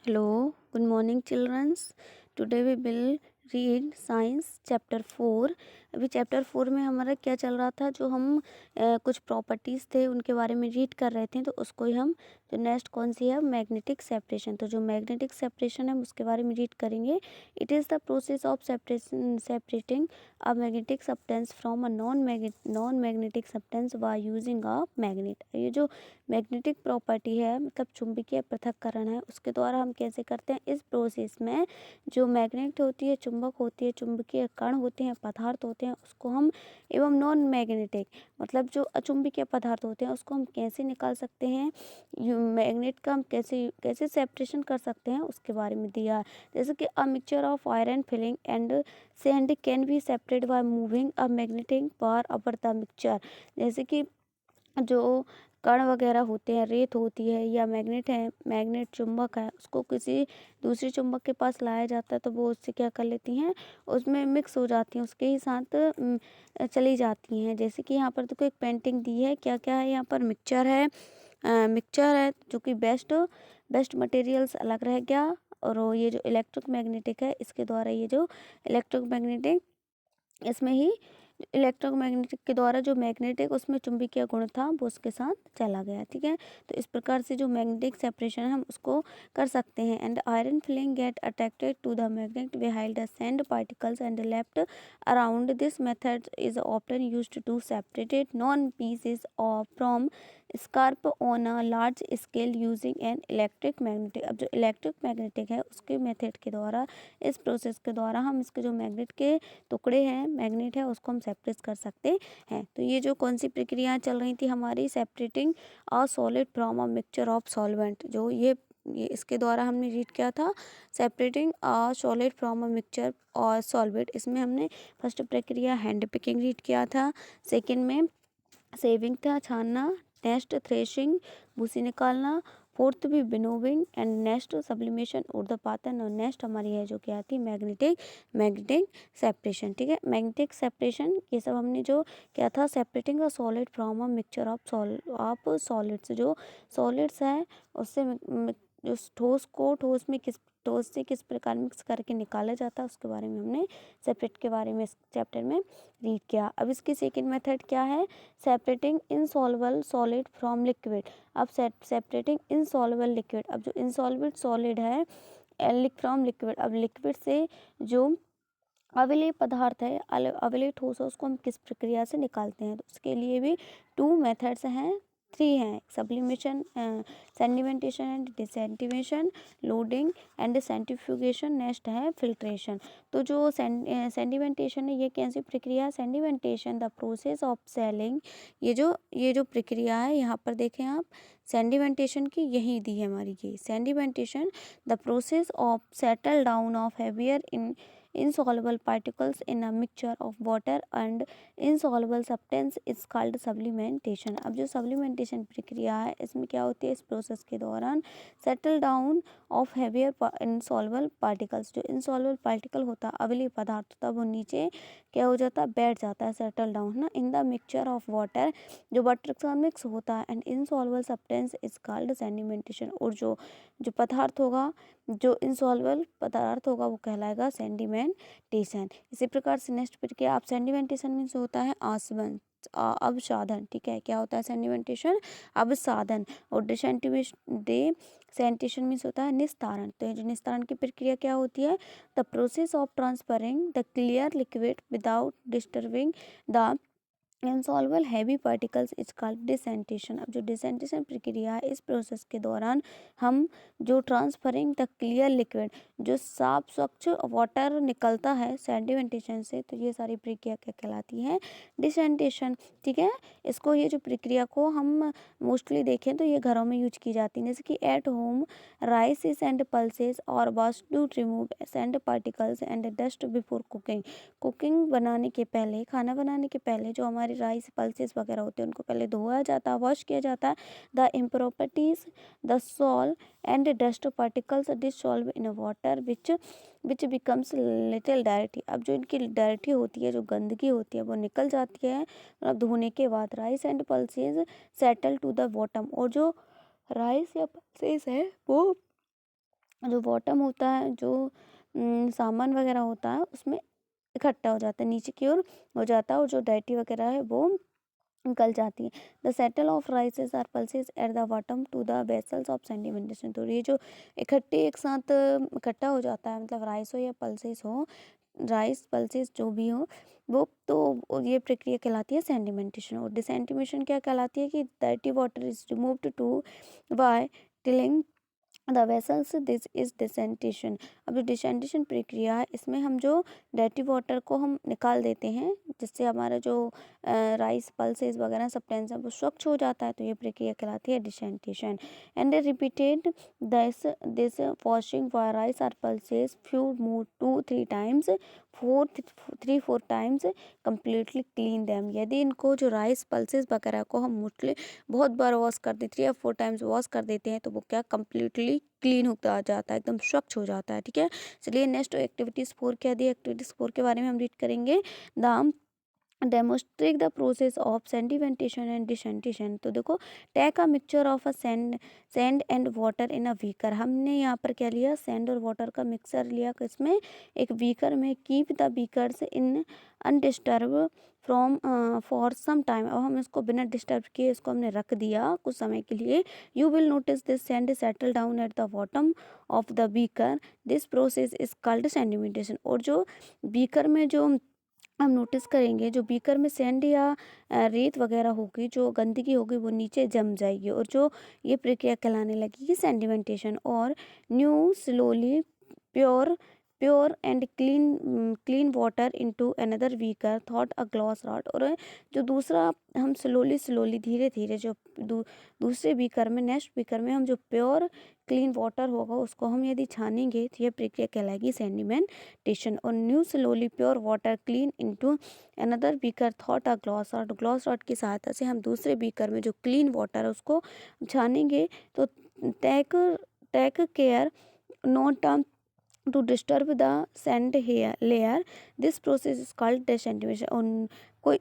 Hello, good morning, children. Today we will read Science Chapter 4। अभी chapter 4 में हमारा क्या चल रहा था, जो हम कुछ प्रॉपर्टीज़ थे उनके बारे में रीड कर रहे थे। तो उसको ही हम जो नेक्स्ट कौन सी है, मैग्नेटिक सेपरेशन। तो जो मैग्नेटिक सेपरेशन है उसके बारे में रीड करेंगे। It is the process of separating a magnetic substance from a non magnetic substance by using a magnet. ये जो मैग्नेटिक प्रॉपर्टी है, मतलब चुंबकीय पृथक्करण है, उसके द्वारा हम कैसे करते हैं। इस प्रोसेस में जो मैग्नेट होती है, चुंबक होती है, चुंबकीय कण होते हैं, पदार्थ होते हैं, उसको हम एवं नॉन मैग्नेटिक मतलब जो अचुंबकीय पदार्थ होते हैं उसको हम कैसे निकाल सकते हैं। मैग्नेट का हम कैसे कैसे सेपरेशन कर सकते हैं उसके बारे में दिया है। जैसे कि अ mixture of iron filling and sand can be separate by moving a magnetic bar upper the mixture. जैसे कि जो कण वगैरह होते हैं, रेत होती है या मैग्नेट है, मैग्नेट चुंबक है, उसको किसी दूसरे चुंबक के पास लाया जाता है तो वो उससे क्या कर लेती हैं, उसमें मिक्स हो जाती हैं, उसके ही साथ चली जाती हैं। जैसे कि यहाँ पर देखो एक पेंटिंग दी है, क्या क्या है यहाँ पर, मिक्सचर है, मिक्सचर है जो कि बेस्ट मटेरियल्स अलग रह गया। और ये जो इलेक्ट्रिक मैग्नेटिक है, इसके द्वारा ये जो इलेक्ट्रिक मैग्नेटिक, इसमें ही इलेक्ट्रोमैग्नेटिक के द्वारा जो मैग्नेटिक उसमें चुंबकीय गुण था वो उसके साथ चला गया। ठीक है, तो इस प्रकार से जो मैग्नेटिक सेपरेशन है हम उसको कर सकते हैं। And iron filling get attracted to the magnet behind the sand particles and left around. This method is often used to separate non pieces of from scrap on a large scale using an electric magnetic. अब जो electric magnetic है उसके method के द्वारा, इस process के द्वारा हम इसके जो मैग्नेट के टुकड़े हैं, मैग्नेट है, उसको हम सेपरेट कर सकते हैं। तो ये जो कौन सी प्रक्रियाएं चल रही थी हमारी, separating a solid from a mixture of solvent, जो ये इसके द्वारा हमने रीड किया था, separating a solid from a mixture और सॉल्वेंट। इसमें हमने फर्स्ट प्रक्रिया हैंड पिकिंग रीड किया था, सेकेंड में सेविंग था, छानना, नेक्स्ट थ्रेशिंग, भूसी निकालना, फोर्थ भी विनोविंग एंड नेक्स्ट सब्लिमेशन ऊर्ध्वपातन, और नेक्स्ट हमारी है जो क्या थी, मैग्नेटिक सेपरेशन। ठीक है, मैग्नेटिक सेपरेशन ये सब हमने जो क्या था, separating a solid from a mixture of solids. जो सॉलिड्स है उससे जो ठोस में ठोस से किस प्रकार मिक्स करके निकाला जाता है उसके बारे में हमने सेपरेट के बारे में इस चैप्टर में रीड किया। अब इसकी सेकेंड मेथड क्या है, separating insoluble solid from liquid. अब सेपरेटिंग इनसॉल्युबल लिक्विड, अब जो इनसॉल्युबल सॉलिड है फ्रॉम लिक्विड, अब लिक्विड से जो अवलेय पदार्थ है, अवलेय ठोस है, उसको हम किस प्रक्रिया से निकालते हैं। तो उसके लिए भी 2 मेथड्स हैं, 3 हैं, sublimation, sedimentation and decantation, loading and centrifugation, next है फिल्ट्रेशन। तो जो सेडिमेंटेशन है ये कैसी प्रक्रिया है, sedimentation the process of settling. ये जो प्रक्रिया है यहाँ पर देखें आप, सेडिमेंटेशन की यही दी है हमारी, ये sedimentation the process of settle down of heavier in insoluble particles in a mixture of water and insoluble substance is called sublimation। अब जो सब्लिमेंटेशन प्रक्रिया है इसमें क्या होती है, इस प्रोसेस के दौरान settle down of heavier insoluble particles, जो इंसॉल्युबल पार्टिकल होता है, अवलेय पदार्थ होता है, वो नीचे क्या हो जाता है, बैठ जाता है, सेटल डाउन ना, in the mixture of water, जो वाटर का मिक्स होता है, and insoluble substance is called sedimentation. और जो जो पदार्थ होगा, जो इंसॉल्युबल पदार्थ होगा वो कहलाएगा सेडिमेंटेशन। इसी प्रकार से नेक्स्ट प्रक्रिया, आप सेडिमेंटेशन मीन्स होता है आसवन, अवसाधन। ठीक है, क्या होता है सेडिमेंटेशन, अवसाधन। और डिसेंटेशन मीन्स होता है निस्तारण। तो ये जो निस्तारण की प्रक्रिया क्या होती है, the process of transferring the clear liquid without disturbing the insoluble heavy particles is called decantation. अब जो डिसेंटेशन प्रक्रिया है, इस प्रोसेस के दौरान हम जो ट्रांसफरिंग द क्लियर लिक्विड, जो साफ स्वच्छ वाटर निकलता है सेडिमेंटेशन से, तो ये सारी प्रक्रिया क्या कहलाती है, डिसेंटेशन। ठीक है, इसको ये जो प्रक्रिया को हम मोस्टली देखें तो ये घरों में यूज की जाती है, जैसे कि at home rice and pulses और wash to remove sand particles and dust before cooking. Cooking बनाने के पहले, खाना बनाने के पहले जो हमारे राइस पल्सेस वगैरह होते हैं उनको पहले धोया जाता है, वॉश किया जाता है। The impurities, the soil and dust particles dissolve in water which becomes little dirty. अब जो इनकी डायरेक्टी होती है, जो गंदगी होती है, वो निकल जाती है मतलब धोने के बाद। Rice and pulses settle to the bottom, और जो राइस या पल्सेस है वो जो बॉटम होता है, जो सामान वगैरह होता है उसमें इकट्ठा हो जाता है, नीचे की ओर हो जाता है, और जो डर्टी वगैरह है वो निकल जाती है। The settle of rices or pulses at the bottom to the vessels of sedimentation. तो ये जो इकट्ठे एक साथ इकट्ठा हो जाता है, मतलब राइस हो या पल्सेस हो, राइस पल्सेस जो भी हो वो, तो ये प्रक्रिया कहलाती है सेडिमेंटेशन। और डिसेंटिमेशन क्या कहलाती है कि dirty water is removed to by tilling the vessels, this is decantation. अब जो डिसेंटेशन प्रक्रिया है, इसमें हम जो डर्टी वाटर को हम निकाल देते हैं, जिससे हमारा जो राइस पल्सेस वगैरह सब टेंस वो स्वच्छ हो जाता है, तो ये प्रक्रिया कहलाती है decantation. And repeated this this washing for rice or pulses few more 2-3 times, 3-4 times completely clean them. यदि इनको जो राइस पल्सेस वगैरह को हम मोस्टली बहुत बार वॉश कर देते 3 या 4 टाइम्स वॉश कर देते हैं, तो वो क्या कम्प्लीटली क्लीन होता जाता है, एकदम स्वच्छ हो जाता है। ठीक है, चलिए नेक्स्ट एक्टिविटीज़ 4 क्या दी, एक्टिविटीज़ 4 के बारे में हम रीड करेंगे। The demonstrate the process of sedimentation and decantation. तो देखो, take a mixture of a sand and water in a beaker. हमने यहाँ पर क्या लिया, सैंड और वाटर का मिक्सर लिया, किसमें, एक बीकर में। Keep the beakers in undisturb from for some time. अब हम इसको बिना डिस्टर्ब किए इसको हमने रख दिया कुछ समय के लिए। You will notice this sand settle down eight the bottom of the beaker, this process is called sedimentation. और जो बीकर में जो हम नोटिस करेंगे, जो बीकर में सैंड या रेत वगैरह होगी, जो गंदगी होगी वो नीचे जम जाएगी, और जो ये प्रक्रिया कहलाने लगेगी सेडिमेंटेशन। और new slowly pure pure and clean water into another beaker thought a glass rod. और जो दूसरा हम स्लोली धीरे धीरे जो दूसरे बीकर में, नेक्स्ट बीकर में हम जो प्योर क्लीन वाटर होगा उसको हम यदि छानेंगे, तो यह प्रक्रिया कहलाएगी सेडिमेंटेशन। और new slowly pure water clean into another beaker thought a glass rod. Glass rod की सहायता से हम दूसरे बीकर में जो क्लीन वाटर है उसको छानेंगे। तो take take care not to disturb the sand here layer, this process is called decantation. और कोई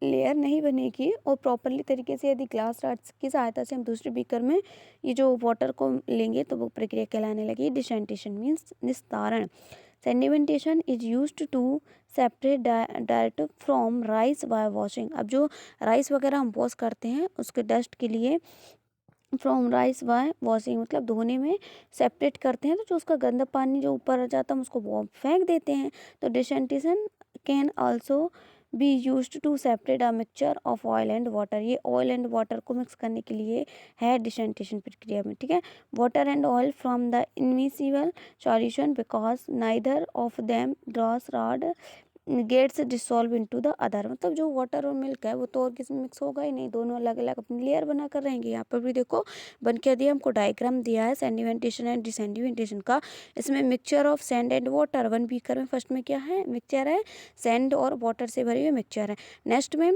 लेयर नहीं बनेगी, और प्रॉपरली तरीके से यदि ग्लास रॉड्स की सहायता से हम दूसरे बीकर में ये जो वाटर को लेंगे, तो वो प्रक्रिया कहलाने लगी डिसेंटेशन, मीन्स निस्तारण। Sedimentation is used to separate direct from rice by washing. अब जो राइस वगैरह हम वॉश करते हैं उसके डस्ट के लिए फ्रॉम राइस बाय वॉशिंग, मतलब धोने में सेपरेट करते हैं, तो जो उसका गंदा पानी जो ऊपर आ जाता है हम उसको फेंक देते हैं। तो decantation can also be used to separate a mixture of oil and water. ये ऑयल एंड वाटर को मिक्स करने के लिए है डिसेंटेशन प्रक्रिया में। ठीक है, water and oil from the immiscible solution because neither of them glass rod gets dissolve into the other. मतलब जो वाटर और मिल्क है वो तो और किसी में मिक्स होगा ही नहीं, दोनों अलग अलग अपनी लेयर बना कर रहेंगे। यहाँ पर भी देखो बन क्या दिया, हमको डायग्राम दिया है सेडिमेंटेशन एंड डिसेडिमेंटेशन का। इसमें mixture of sand and water, one beaker में फर्स्ट में क्या है, मिक्सचर है, सैंड और वाटर से भरी हुई मिक्सचर है। नेक्स्ट में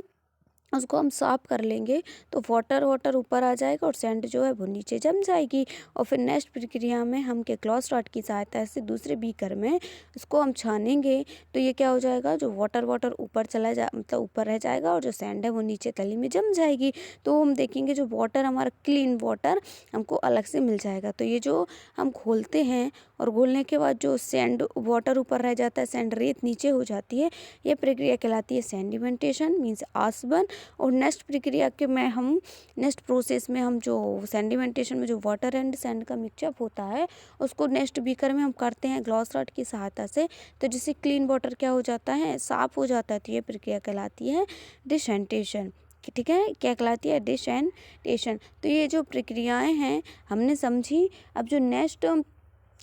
उसको हम साफ कर लेंगे, तो वाटर ऊपर आ जाएगा और सैंड जो है वो नीचे जम जाएगी। और फिर नेक्स्ट प्रक्रिया में हम के ग्लास रॉड की सहायता से दूसरे बीकर में उसको हम छानेंगे, तो ये क्या हो जाएगा, जो वाटर ऊपर चला जा मतलब ऊपर रह जाएगा, और जो सैंड है वो नीचे तली में जम जाएगी। तो हम देखेंगे जो वाटर हमारा क्लीन वाटर हमको अलग से मिल जाएगा। तो ये जो हम घोलते हैं, और घोलने के बाद जो सैंड वाटर ऊपर रह जाता है, सैंड रेत नीचे हो जाती है, ये प्रक्रिया कहलाती है सेडिमेंटेशन, मीन्स आसवन। और नेक्स्ट प्रक्रिया के में हम नेक्स्ट प्रोसेस में हम जो सेडिमेंटेशन में जो वाटर एंड सैंड का मिक्सअप होता है उसको नेक्स्ट बीकर में हम करते हैं ग्लास रॉड की सहायता से, तो जिससे क्लीन वाटर क्या हो जाता है, साफ हो जाता है। तो ये प्रक्रिया कहलाती है डिसेंटेशन। ठीक है, क्या कहलाती है, डिसेंटेशन। तो ये जो प्रक्रियाएं हैं हमने समझी। अब जो नेक्स्ट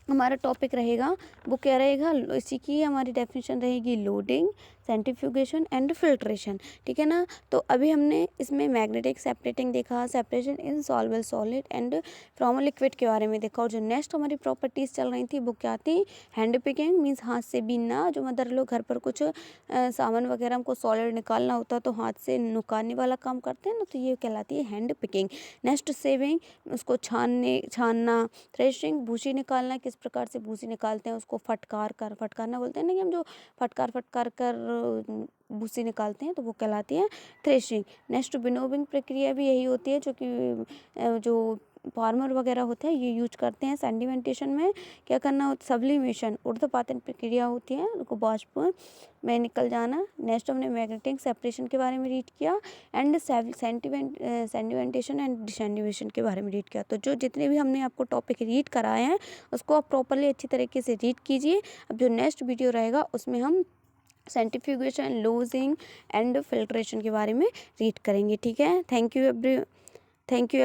हमारा टॉपिक रहेगा वो क्या रहेगा, इसी की हमारी डेफिनेशन रहेगी लोडिंग, सेंट्रीफ्यूगेशन एंड फिल्ट्रेशन। ठीक है ना। तो अभी हमने इसमें मैग्नेटिक सेपरेटिंग देखा, separation in soluble solid and from liquid के बारे में देखा। और जो नेक्स्ट हमारी प्रॉपर्टीज़ चल रही थी वो क्या थी, हैंड पिकिंग, मीन्स हाथ से बीनना। जो मदर लोग घर पर कुछ सामान वगैरह हमको सॉलिड निकालना होता है तो हाथ से निकालने वाला काम करते हैं ना, तो ये कहलाती है हैंड पिकिंग। नेक्स्ट सेविंग, उसको छानना। थ्रेशिंग, भूसी निकालना, किस प्रकार से भूसी निकालते हैं, उसको फटकारना बोलते हैं ना, कि हम जो फटकार कर भूसी निकालते हैं, तो वो कहलाती है थ्रेशिंग। नेक्स्ट विनोविंग प्रक्रिया भी यही होती है, जो कि जो फार्मर वगैरह होते हैं ये यूज करते हैं। सेडिमेंटेशन में क्या करना होता है, सब्लिमेशन ऊर्ध्वपातन प्रक्रिया होती है, उनको वाष्प में निकल जाना। नेक्स्ट हमने मैग्नेटिक सेपरेशन के बारे में रीड किया एंड सेडिमेंटेशन एंड डिसेंडिमेशन के बारे में रीड किया। तो जो जितने भी हमने आपको टॉपिक रीड कराए हैं उसको आप प्रॉपरली अच्छी तरीके से रीड कीजिए। अब जो नेक्स्ट वीडियो रहेगा उसमें हम सेंट्रीफ्यूगेशन, लूजिंग एंड फिल्ट्रेशन के बारे में रीड करेंगे। ठीक है, थैंक यू